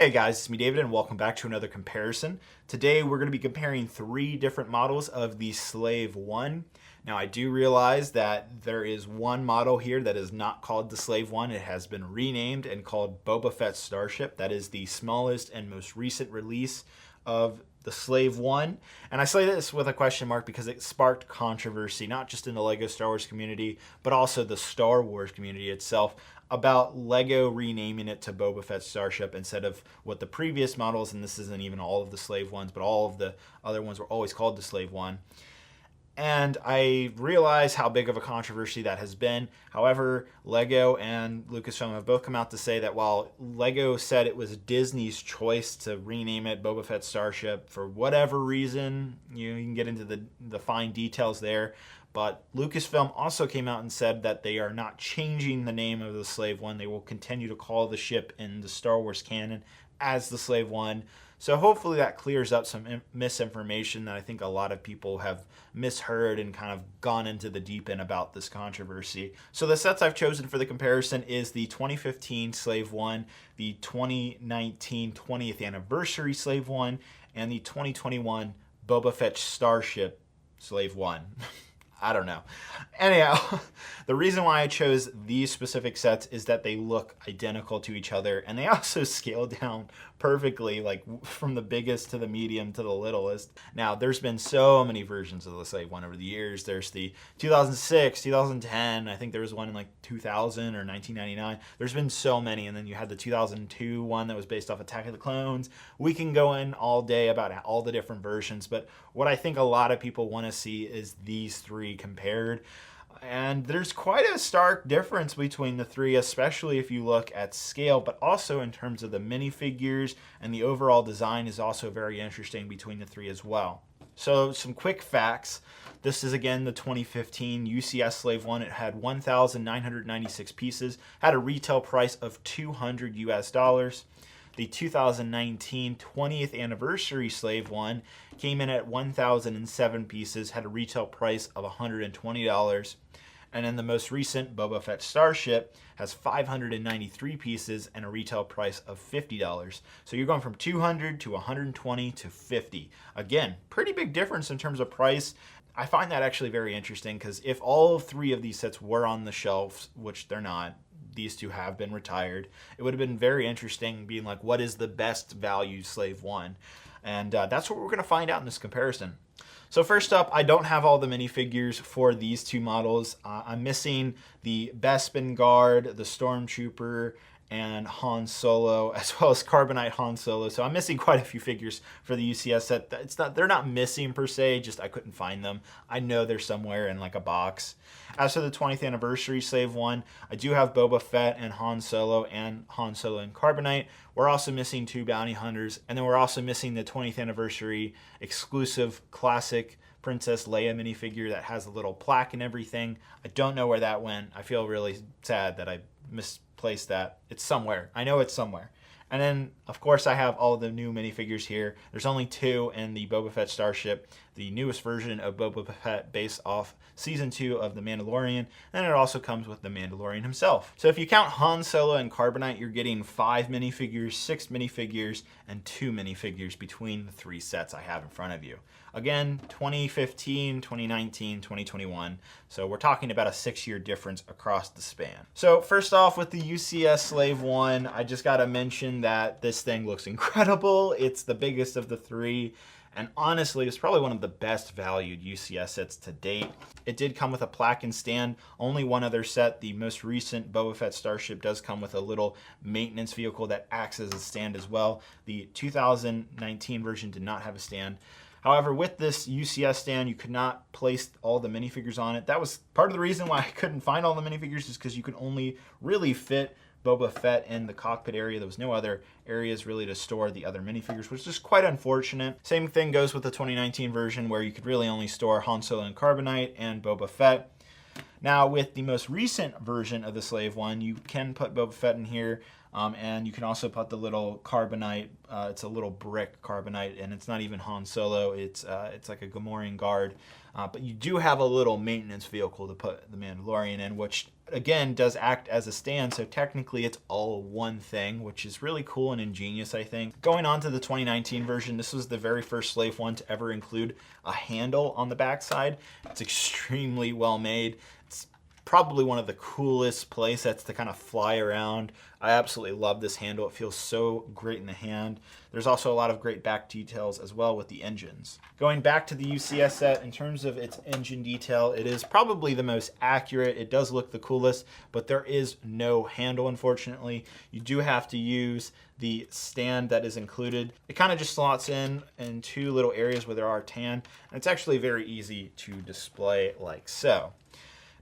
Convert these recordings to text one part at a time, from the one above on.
Hey guys, it's me David and welcome back to another comparison. Today we're going to be comparing three different models of the Slave One. Now I do realize that there is one model here that is not called the Slave One. It has been renamed and called Boba Fett Starship. That is the smallest and most recent release of the Slave One. And I say this with a question mark because it sparked controversy, not just in the LEGO Star Wars community, but also the Star Wars community itself, about LEGO renaming it to Boba Fett Starship instead of what the previous models, and this isn't even all of the Slave Ones, but all of the other ones were always called the Slave One. And I realize how big of a controversy that has been. However, LEGO and Lucasfilm have both come out to say that while LEGO said it was Disney's choice to rename it Boba Fett Starship for whatever reason, you can get into the fine details there, but Lucasfilm also came out and said that they are not changing the name of the Slave One. They will continue to call the ship in the Star Wars canon as the Slave One. So hopefully that clears up some misinformation that I think a lot of people have misheard and kind of gone into the deep end about this controversy. So the sets I've chosen for the comparison is the 2015 Slave One, the 2019 20th anniversary Slave One, and the 2021 Boba Fett Starship Slave One. I don't know. Anyhow, the reason why I chose these specific sets is that they look identical to each other, and they also scale down perfectly, like from the biggest to the medium to the littlest. Now, there's been so many versions of the Slave One over the years. There's the 2006, 2010, I think there was one in like 2000 or 1999. There's been so many, and then you had the 2002 one that was based off Attack of the Clones. We can go in all day about all the different versions, but what I think a lot of people want to see is these three compared. And there's quite a stark difference between the three, especially if you look at scale, but also in terms of the minifigures, and the overall design is also very interesting between the three as well. So some quick facts. This is again the 2015 UCS Slave One. It had 1,996 pieces, had a retail price of $200 US. The 2019 20th anniversary Slave One came in at 1,007 pieces, had a retail price of $120. And then the most recent Boba Fett Starship has 593 pieces and a retail price of $50. So you're going from 200 to 120 to 50. Again, pretty big difference in terms of price. I find that actually very interesting because if all three of these sets were on the shelves, which they're not, these two have been retired, it would have been very interesting being like, what is the best value Slave One? And that's what we're going to find out in this comparison. So first up, I don't have all the minifigures for these two models. I'm missing the Bespin Guard, the Stormtrooper, and Han Solo, as well as Carbonite Han Solo. So I'm missing quite a few figures for the UCS set. They're not missing per se, just I couldn't find them. I know they're somewhere in like a box. As for the 20th anniversary Slave One, I do have Boba Fett and Han Solo and Carbonite. We're also missing two bounty hunters, and then we're also missing the 20th anniversary exclusive classic Princess Leia minifigure that has a little plaque and everything. I don't know where that went. I feel really sad that I misplaced that. It's somewhere. I know it's somewhere. And then, of course, I have all the new minifigures here. There's only two in the Boba Fett Starship, the newest version of Boba Fett based off Season 2 of The Mandalorian, and it also comes with the Mandalorian himself. So if you count Han Solo and Carbonite, you're getting 5 minifigures, 6 minifigures, and 2 minifigures between the three sets I have in front of you. Again, 2015, 2019, 2021. So we're talking about a 6-year difference across the span. So first off, with the UCS Slave One, I just gotta mention that this thing looks incredible. It's the biggest of the three. And honestly, it's probably one of the best valued UCS sets to date. It did come with a plaque and stand. Only one other set, the most recent Boba Fett Starship, does come with a little maintenance vehicle that acts as a stand as well. The 2019 version did not have a stand. However, with this UCS stand, you could not place all the minifigures on it. That was part of the reason why I couldn't find all the minifigures, is because you could only really fit Boba Fett in the cockpit area. There was no other areas really to store the other minifigures, which is quite unfortunate. Same thing goes with the 2019 version, where you could really only store Han Solo and Carbonite and Boba Fett. Now, with the most recent version of the Slave One, you can put Boba Fett in here, and you can also put the little Carbonite. It's a little brick Carbonite, and it's not even Han Solo. It's like a Gamorrean guard. But you do have a little maintenance vehicle to put the Mandalorian in, which again, does act as a stand, so technically it's all one thing, which is really cool and ingenious, I think. Going on to the 2019 version, this was the very first Slave 1 to ever include a handle on the backside. It's extremely well made. It's probably one of the coolest playsets to kind of fly around. I absolutely love this handle. It feels so great in the hand. There's also a lot of great back details as well with the engines. Going back to the UCS set, in terms of its engine detail, it is probably the most accurate. It does look the coolest, but there is no handle, unfortunately. You do have to use the stand that is included. It kind of just slots in two little areas where there are tan, and it's actually very easy to display like so.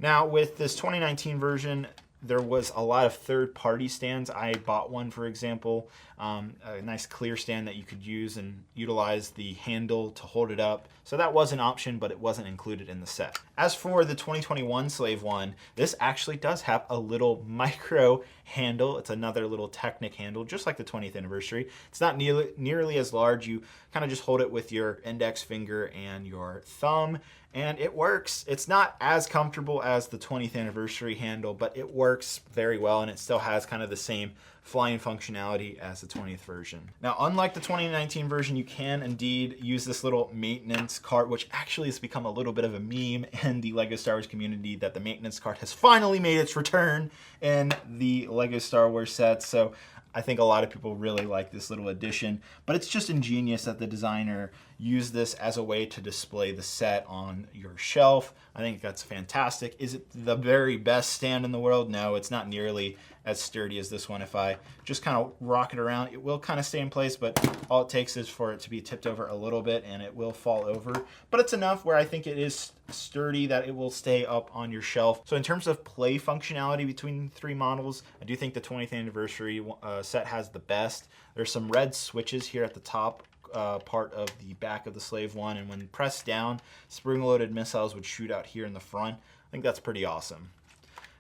Now, with this 2019 version, there was a lot of third-party stands. I bought one, for example, a nice clear stand that you could use and utilize the handle to hold it up. So that was an option, but it wasn't included in the set. As for the 2021 Slave 1, this actually does have a little micro handle. It's another little Technic handle, just like the 20th anniversary. It's not nearly as large. You kind of just hold it with your index finger and your thumb, and it works. It's not as comfortable as the 20th anniversary handle, but it works very well, and it still has kind of the same flying functionality as the 20th version. Now, unlike the 2019 version, you can indeed use this little maintenance cart, which actually has become a little bit of a meme in the LEGO Star Wars community, that the maintenance cart has finally made its return in the LEGO Star Wars sets. So I think a lot of people really like this little addition, but it's just ingenious that the designer used this as a way to display the set on your shelf. I think that's fantastic. Is it the very best stand in the world? No, it's not nearly as sturdy as this one. If I just kind of rock it around, it will kind of stay in place, but all it takes is for it to be tipped over a little bit and it will fall over. But it's enough where I think it is sturdy that it will stay up on your shelf. So in terms of play functionality between the three models, I do think the 20th anniversary set has the best. There's some red switches here at the top part of the back of the Slave 1, and when pressed down, spring-loaded missiles would shoot out here in the front. I think that's pretty awesome.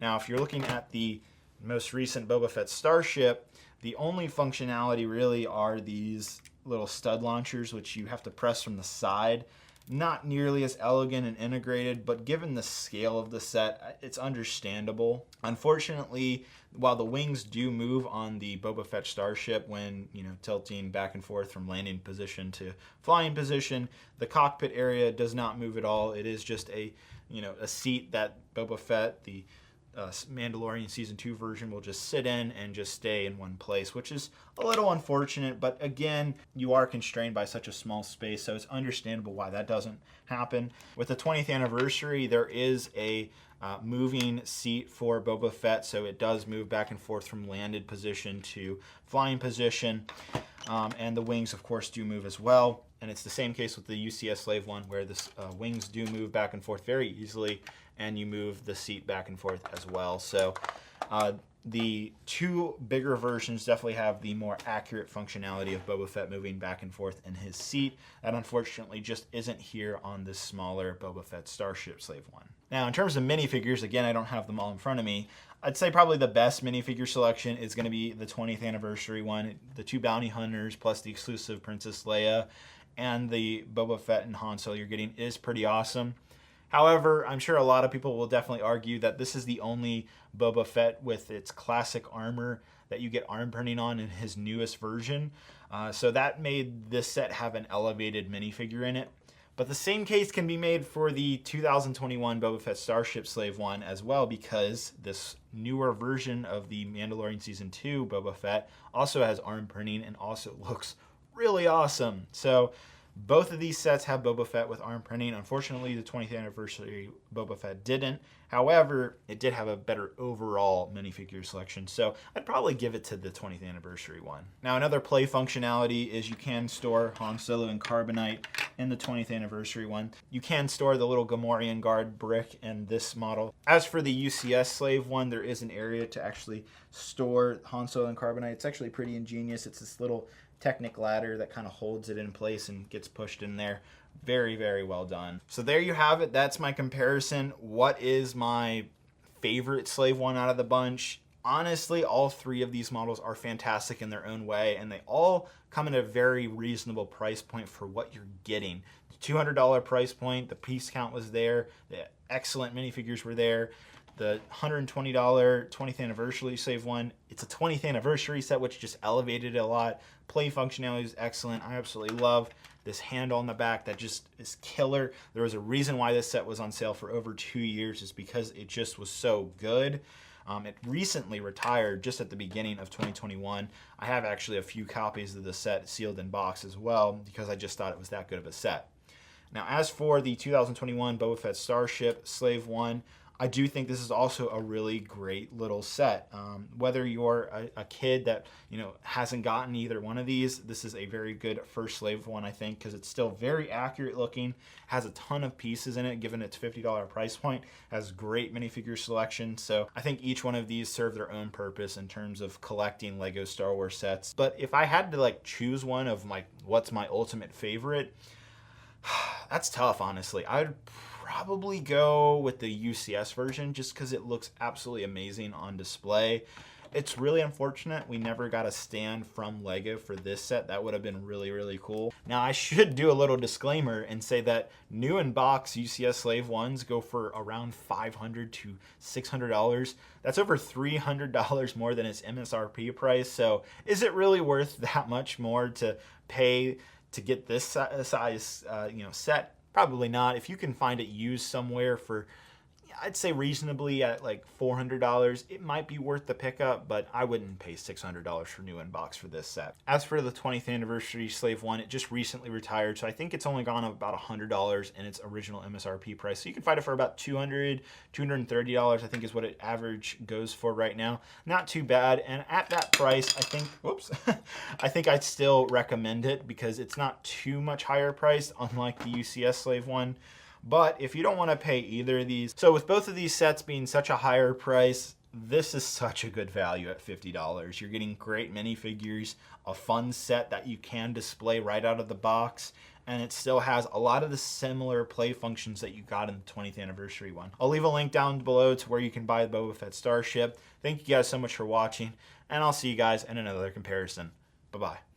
Now, if you're looking at the most recent Boba Fett Starship, the only functionality really are these little stud launchers, which you have to press from the side. Not nearly as elegant and integrated, but given the scale of the set, it's understandable. Unfortunately, while the wings do move on the Boba Fett Starship when, tilting back and forth from landing position to flying position, the cockpit area does not move at all. It is just a seat that Boba Fett, the Mandalorian Season 2 version, will just sit in and just stay in one place, which is a little unfortunate, but again, you are constrained by such a small space, so it's understandable why that doesn't happen. With the 20th anniversary, there is a moving seat for Boba Fett, so it does move back and forth from landed position to flying position, and the wings, of course, do move as well. And it's the same case with the UCS Slave 1, where the wings do move back and forth very easily, and you move the seat back and forth as well. So the two bigger versions definitely have the more accurate functionality of Boba Fett moving back and forth in his seat. That unfortunately just isn't here on this smaller Boba Fett Starship Slave 1. Now, in terms of minifigures, again, I don't have them all in front of me. I'd say probably the best minifigure selection is going to be the 20th anniversary one, the two bounty hunters plus the exclusive Princess Leia, and the Boba Fett and Han Solo you're getting is pretty awesome. However, I'm sure a lot of people will definitely argue that this is the only Boba Fett with its classic armor that you get arm printing on in his newest version. So that made this set have an elevated minifigure in it. But the same case can be made for the 2021 Boba Fett Starship Slave 1 as well, because this newer version of the Mandalorian Season 2 Boba Fett also has arm printing and also looks really awesome. So both of these sets have Boba Fett with arm printing. Unfortunately, the 20th anniversary Boba Fett didn't. However, it did have a better overall minifigure selection, so I'd probably give it to the 20th anniversary one. Now, another play functionality is you can store Han Solo and Carbonite in the 20th anniversary one. You can store the little Gamorrean guard Brix in this model. As for the UCS Slave one, there is an area to actually store Han Solo and Carbonite. It's actually pretty ingenious. It's this little Technic ladder that kind of holds it in place and gets pushed in there. Very, very well done. So there you have it. That's my comparison. What is my favorite Slave 1 out of the bunch? Honestly, all three of these models are fantastic in their own way, and they all come at a very reasonable price point for what you're getting. The $200 price point, the piece count was there, the excellent minifigures were there. The $120 20th anniversary Slave 1, it's a 20th anniversary set, which just elevated it a lot. Play functionality is excellent. I absolutely love this handle on the back that just is killer. There was a reason why this set was on sale for over 2 years, is because it just was so good. It recently retired just at the beginning of 2021. I have actually a few copies of the set sealed in box as well, because I just thought it was that good of a set. Now, as for the 2021 Boba Fett Starship Slave 1, I do think this is also a really great little set. Whether you're a kid that hasn't gotten either one of these, this is a very good first Slave 1, I think, because it's still very accurate looking, has a ton of pieces in it given its $50 price point, has great minifigure selection. So I think each one of these serve their own purpose in terms of collecting Lego Star Wars sets. But if I had to choose one of what's my ultimate favorite, that's tough, honestly. I'd probably go with the UCS version just because it looks absolutely amazing on display. It's really unfortunate we never got a stand from Lego for this set. That would have been really, really cool. Now, I should do a little disclaimer and say that new in box UCS Slave 1s go for around $500 to $600. That's over $300 more than its MSRP price. So is it really worth that much more to pay to get this size set? Probably not. If you can find it used somewhere for, I'd say reasonably at $400, it might be worth the pickup, but I wouldn't pay $600 for new in box for this set. As for the 20th anniversary Slave 1, it just recently retired, so I think it's only gone up about $100 in its original MSRP price. So you can find it for about $200, $230, I think is what it average goes for right now. Not too bad, and at that price, I think, whoops, I think I'd still recommend it because it's not too much higher priced, unlike the UCS Slave 1. But if you don't want to pay either of these, so with both of these sets being such a higher price, this is such a good value at $50. You're getting great minifigures, a fun set that you can display right out of the box, and it still has a lot of the similar play functions that you got in the 20th anniversary one. I'll leave a link down below to where you can buy the Boba Fett Starship. Thank you guys so much for watching, and I'll see you guys in another comparison. Bye-bye.